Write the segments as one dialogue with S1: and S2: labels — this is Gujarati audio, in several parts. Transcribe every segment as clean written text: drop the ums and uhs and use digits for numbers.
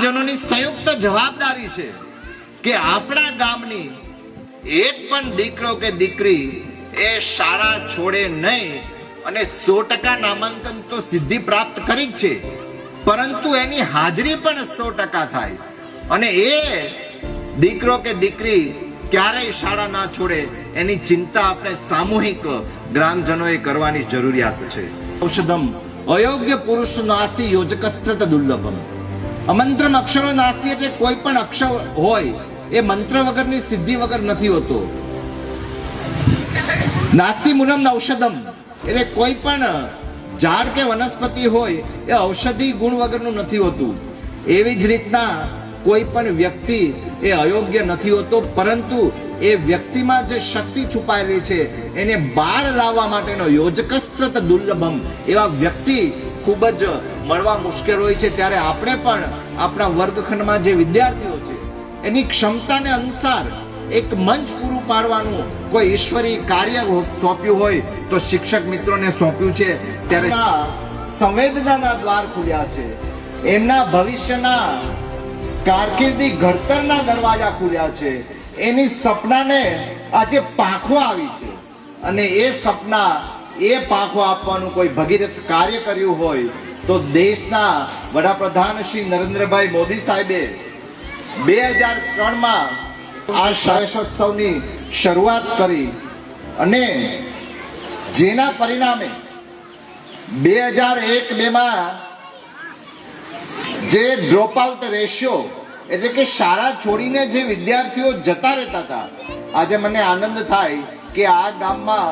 S1: ગ્રામજનોની સંયુક્ત જવાબદારી છે કે આપણા ગામની એક પણ દીકરો કે દીકરી એ શાળા છોડે નહીં. અને 100% નામાંકન તો સિદ્ધિ પ્રાપ્ત કરી જ છે, પરંતુ એની હાજરી પણ 100% થાય અને એ દીકરો કે દીકરી ક્યારેય શાળા ના છોડે એની ચિંતા આપણે સામૂહિક ગ્રામજનોએ કરવાની જરૂરિયાત છે. ઔષધમ અયોગ્ય પુરુષ નાસી યોજકસ્ત્રત દુર્લભમ. અમંત્રમ અક્ષરો નાસી એટલે કોઈ પણ અક્ષર હોય એ મંત્ર વગરની સિદ્ધિ વગર નથી હોતો. નાસી મૂલમ ઔષધમ એટલે કોઈ પણ ઝાડ કે વનસ્પતિ હોય એ ઔષધિ ગુણ વગરનું નથી હોતું. એવી જ રીતના કોઈ પણ વ્યક્તિ એ અયોગ્ય નથી હોતો, પરંતુ એ વ્યક્તિમાં જે શક્તિ છુપાયેલી છે એને બહાર લાવવા માટેનો યોજકસ્ત્રત દુર્લભમ એવા વ્યક્તિ ખૂબ જ મળવા મુશ્કેલ હોય છે. ત્યારે આપણે પણ આપણા વર્ગખંડમાં જે વિદ્યાર્થીઓ છે એની ક્ષમતાને અનુસાર એક મંચ પૂરું પાડવાનું કોઈ ઈશ્વરી કાર્ય સોંપ્યું હોય તો શિક્ષક મિત્રોને સોંપ્યું છે. ત્યારે સંવેદનાના દ્વાર ખુલ્યા છે, એમના ભવિષ્યના કારકિર્દી ઘડતરના દરવાજા ખુલ્યા છે. એની સપનાને આજે પાંખો આવી છે અને એ સપના એ પાંખો આપવાનું કોઈ ભગીરથ કાર્ય કર્યું હોય તો દેશના વડાપ્રધાન શ્રી નરેન્દ્રભાઈ મોદી સાહેબે 2003માં આ ગણેશોત્સવની શરૂઆત કરી અને જેના પરિણામે 2001-2માં જે ડ્રોપ આઉટ રેશિયો એટલે કે શાળા છોડીને જે વિદ્યાર્થીઓ જતા રહેતા હતા, આજે મને આનંદ થાય કે આ ગામમાં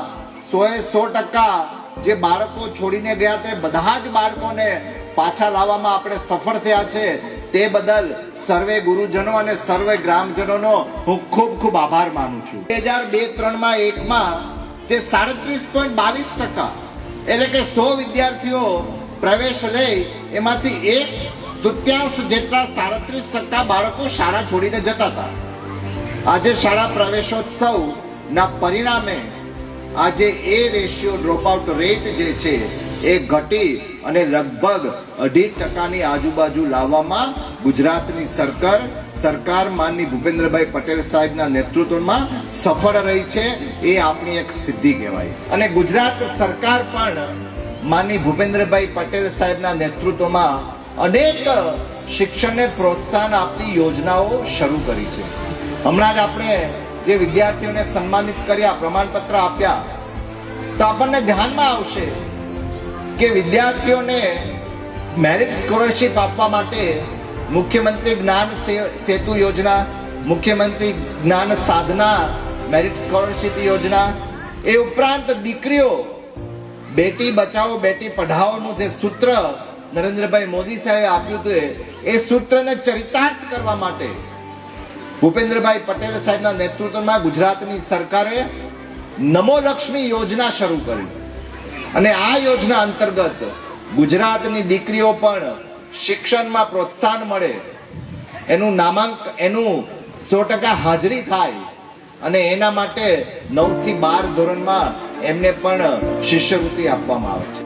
S1: 100% જે બાળકો છોડીને ગયા તે બધા જ બાળકોને પાછા લાવવામાં આપણે સફળ થયા છે. તે બદલ સર્વે ગુરુજનો અને સર્વે ગ્રામજનોનો હું ખૂબ ખૂબ આભાર માનું છું. 2002-3માં 1માં જે 37.22% એટલે કે 100 વિદ્યાર્થીઓ પ્રવેશ લે એમાંથી 1/3 જેટલા 37% બાળકો શાળા છોડીને જતા હતા. આજે શાળા પ્રવેશોત્સવ ના પરિણામે આજે એ રેશિયો ડ્રોપ આઉટ રેટ જે છે એ ઘટી અને લગભગ 2.5%ની આજુબાજુ લાવવામાં ગુજરાતની સરકાર માનની ભૂપેન્દ્રભાઈ પટેલ સાહેબના નેતૃત્વમાં સફળ રહી છે. એ આપણી એક સિદ્ધિ કહેવાય. અને ગુજરાત સરકાર પણ માનની ભૂપેન્દ્રભાઈ પટેલ સાહેબના નેતૃત્વમાં અનેક શિક્ષણને પ્રોત્સાહન આપતી યોજનાઓ શરૂ કરી છે. હમણાં જ આપણે જે વિદ્યાર્થીઓને સન્માનિત કર્યા, પ્રમાણપત્ર આપ્યા, તો આપણને ધ્યાનમાં આવશે કે વિદ્યાર્થીઓને મેરિટ સ્કોલરશિપ આપવા માટે મુખ્યમંત્રી જ્ઞાન સેતુ યોજના, મુખ્યમંત્રી જ્ઞાન સાધના મેરિટ સ્કોલરશિપ યોજના, એ ઉપરાંત દીકરીઓ બેટી બચાવો બેટી પઢાઓનું જે સૂત્ર નરેન્દ્રભાઈ મોદી સાહેબે આપ્યું હતું એ સૂત્રને ચરિતાર્થ કરવા માટે ભૂપેન્દ્રભાઈ પટેલ સાહેબના નેતૃત્વમાં ગુજરાતની સરકારે નમો લક્ષ્મી યોજના શરૂ કરી અને આ યોજના અંતર્ગત ગુજરાતની દીકરીઓ પણ શિક્ષણમાં પ્રોત્સાહન મળે, એનું 100% હાજરી થાય અને એના માટે 9 થી 12 ધોરણમાં એમને પણ શિષ્યવૃત્તિ આપવામાં આવે છે.